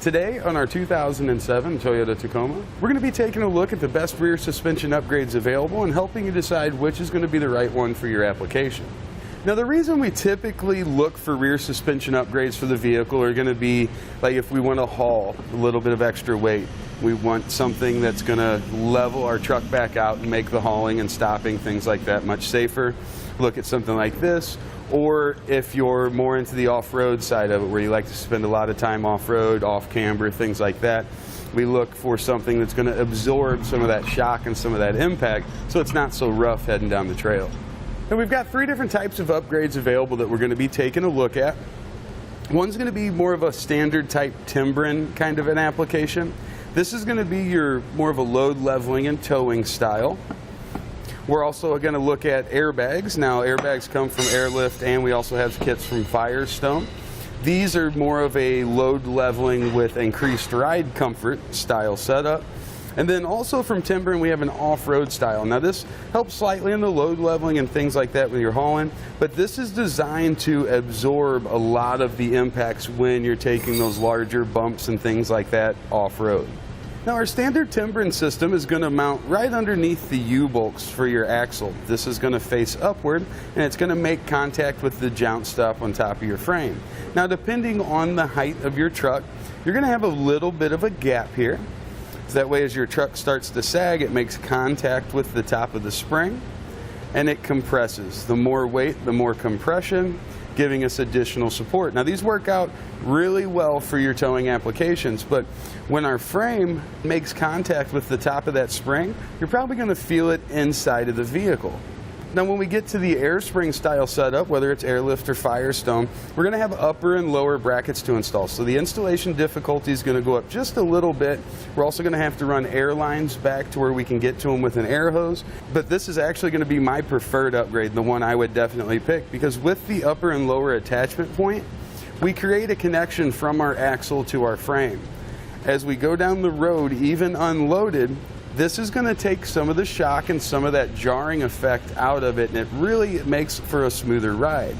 Today on our 2007 Toyota Tacoma, we're going to be taking a look at the best rear suspension upgrades available and helping you decide which is going to be the right one for your application. Now, the reason we typically look for rear suspension upgrades for the vehicle are going to be like if we want to haul a little bit of extra weight. We want something that's going to level our truck back out and make the hauling and stopping, things like that, much safer. Look at something like this. Or if you're more into the off-road side of it, where you like to spend a lot of time off-road, off-camber, things like that, we look for something that's going to absorb some of that shock and some of that impact so it's not so rough heading down the trail. And we've got three different types of upgrades available that we're going to be taking a look at. One's going to be more of a standard type Timbren kind of an application. This is going to be your more of a load leveling and towing style. We're also going to look at airbags. Now, airbags come from Airlift, and we also have kits from Firestone. These are more of a load leveling with increased ride comfort style setup. And then also from Timbren, we have an off-road style. Now, this helps slightly in the load leveling and things like that when you're hauling, but this is designed to absorb a lot of the impacts when you're taking those larger bumps and things like that off-road. Now, our standard Timbren system is going to mount right underneath the U-bolts for your axle. This is going to face upward, and it's going to make contact with the Jounce-Style on top of your frame. Now, depending on the height of your truck, you're going to have a little bit of a gap here. That way, as your truck starts to sag, it makes contact with the top of the spring, and it compresses. The more weight, the more compression, giving us additional support. Now, these work out really well for your towing applications, but when our frame makes contact with the top of that spring, you're probably going to feel it inside of the vehicle. Now, when we get to the air spring style setup, whether it's Airlift or Firestone, we're going to have upper and lower brackets to install. So the installation difficulty is going to go up just a little bit. We're also going to have to run air lines back to where we can get to them with an air hose. But this is actually going to be my preferred upgrade, the one I would definitely pick, because with the upper and lower attachment point, we create a connection from our axle to our frame. As we go down the road, even unloaded, this is going to take some of the shock and some of that jarring effect out of it, and it really makes for a smoother ride.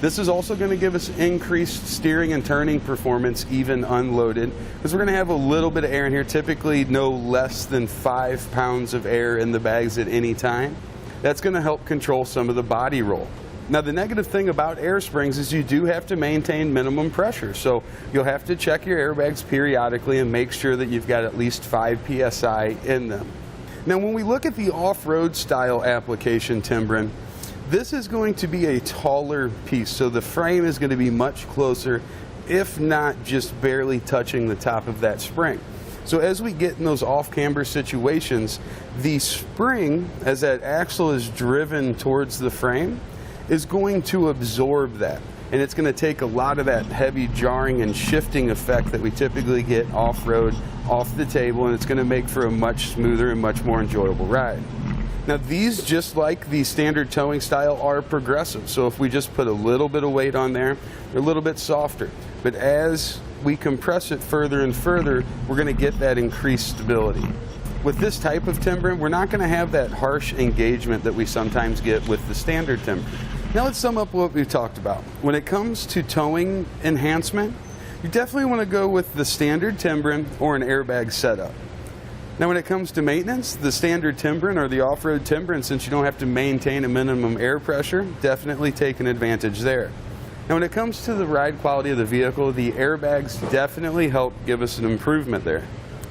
This is also going to give us increased steering and turning performance even unloaded, because we're going to have a little bit of air in here, typically no less than 5 pounds of air in the bags at any time. That's going to help control some of the body roll. Now, the negative thing about air springs is you do have to maintain minimum pressure, so you'll have to check your airbags periodically and make sure that you've got at least 5 psi in them. Now, when we look at the off-road style application Timbren, this is going to be a taller piece, so the frame is going to be much closer, if not just barely touching the top of that spring. So as we get in those off-camber situations, the spring, as that axle is driven towards the frame, is going to absorb that, and it's going to take a lot of that heavy jarring and shifting effect that we typically get off-road off the table, and it's going to make for a much smoother and much more enjoyable ride. Now, these, just like the standard towing style, are progressive, so if we just put a little bit of weight on there, they're a little bit softer, but as we compress it further and further, we're going to get that increased stability. With this type of Timbren, we're not going to have that harsh engagement that we sometimes get with the standard Timbren. Now, let's sum up what we've talked about. When it comes to towing enhancement, you definitely want to go with the standard Timbren or an airbag setup. Now, when it comes to maintenance, the standard Timbren or the off-road Timbren, since you don't have to maintain a minimum air pressure, definitely take an advantage there. Now, when it comes to the ride quality of the vehicle, the airbags definitely help give us an improvement there.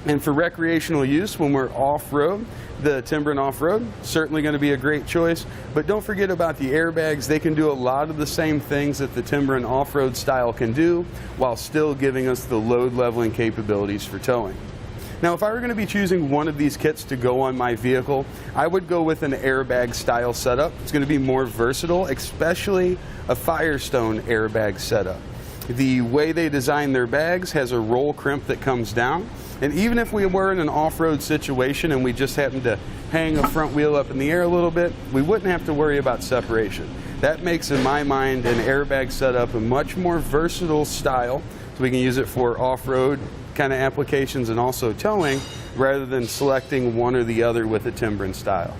And for recreational use, when we're off-road, the Timbren off-road, certainly going to be a great choice. But don't forget about the airbags. They can do a lot of the same things that the Timbren off-road style can do, while still giving us the load leveling capabilities for towing. Now, if I were going to be choosing one of these kits to go on my vehicle, I would go with an airbag style setup. It's going to be more versatile, especially a Firestone airbag setup. The way they design their bags has a roll crimp that comes down, and even if we were in an off-road situation and we just happened to hang a front wheel up in the air a little bit, we wouldn't have to worry about separation. That makes, in my mind, an airbag setup a much more versatile style, so we can use it for off-road kind of applications and also towing, rather than selecting one or the other with a Timbren style.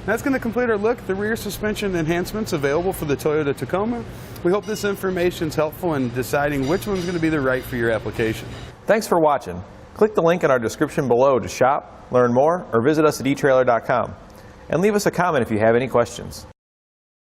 That's going to complete our look at the rear suspension enhancements available for the Toyota Tacoma. We hope this information is helpful in deciding which one's going to be the right for your application. Thanks for watching. Click the link in our description below to shop, learn more, or visit us at etrailer.com. And leave us a comment if you have any questions.